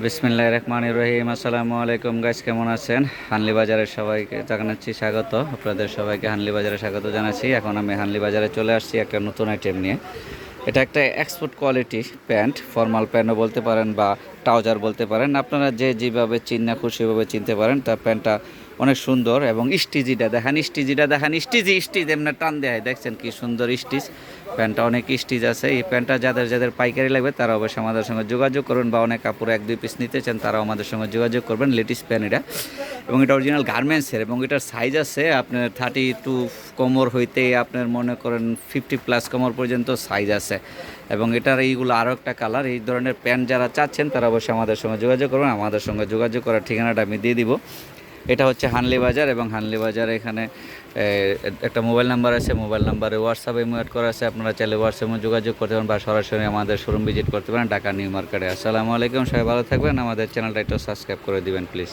বিসমিল্লাহির রহমানির রহিম। আসসালামু আলাইকুম গাইস, কেমন আছেন? হানলি বাজারের সবাইকে জানাচ্ছি স্বাগত। আপনাদের সবাইকে হানলি বাজারে স্বাগত জানাচ্ছি। এখন আমি হানলি বাজারে চলে আসছি একটা নতুন আইটেম নিয়ে। এটা একটা এক্সপোর্ট কোয়ালিটি প্যান্ট, ফর্মাল প্যান্টও বলতে পারেন বা ট্রাউজার বলতে পারেন, আপনারা যে যেভাবে চিন্না খুশিভাবে চিনতে পারেন। তার প্যান্টটা অনেক সুন্দর এবং স্টিজিটা দেখেন, স্টিজ এমনি টান দেয়, দেখছেন কি সুন্দর স্টিচ। প্যান্টটা অনেক স্টিচ আছে। এই প্যান্টটা যাদের যাদের পাইকারি লাগবে তারা অবশ্যই আমাদের সঙ্গে যোগাযোগ করবেন, বা অনেক কাপড় 1-2 পিস নিতে চান তারাও আমাদের সঙ্গে যোগাযোগ করবেন। লেডিস প্যান্ট এটা, এবং এটা অরিজিনাল গার্মেন্টসের, এবং এটার সাইজ আছে আপনার 32 কোমর হইতে আপনার মনে করেন 50+ কোমর পর্যন্ত সাইজ আছে। এবং এটার এইগুলো আরও একটা কালার। এই ধরনের প্যান্ট যারা চাচ্ছেন তারা অবশ্যই আমাদের সঙ্গে যোগাযোগ করবেন। আমাদের সঙ্গে যোগাযোগ করার ঠিকানাটা আমি দিয়ে দিব। এটা হচ্ছে হানলি বাজার, এবং হানলি বাজারে এখানে একটা মোবাইল নাম্বার আছে। মোবাইল নাম্বারে হোয়াটসঅ্যাপে অ্যাড করা আছে। আপনারা চাইলে হোয়াটসঅ্যাপে যোগাযোগ করতে পারেন বা সরাসরি আমাদের শোরুম ভিজিট করতে পারেন ঢাকা নিউ মার্কেটে। আসসালামু আলাইকুম, সবাই ভালো থাকবেন। আমাদের চ্যানেলটা একটু সাবস্ক্রাইব করে দিবেন প্লিজ।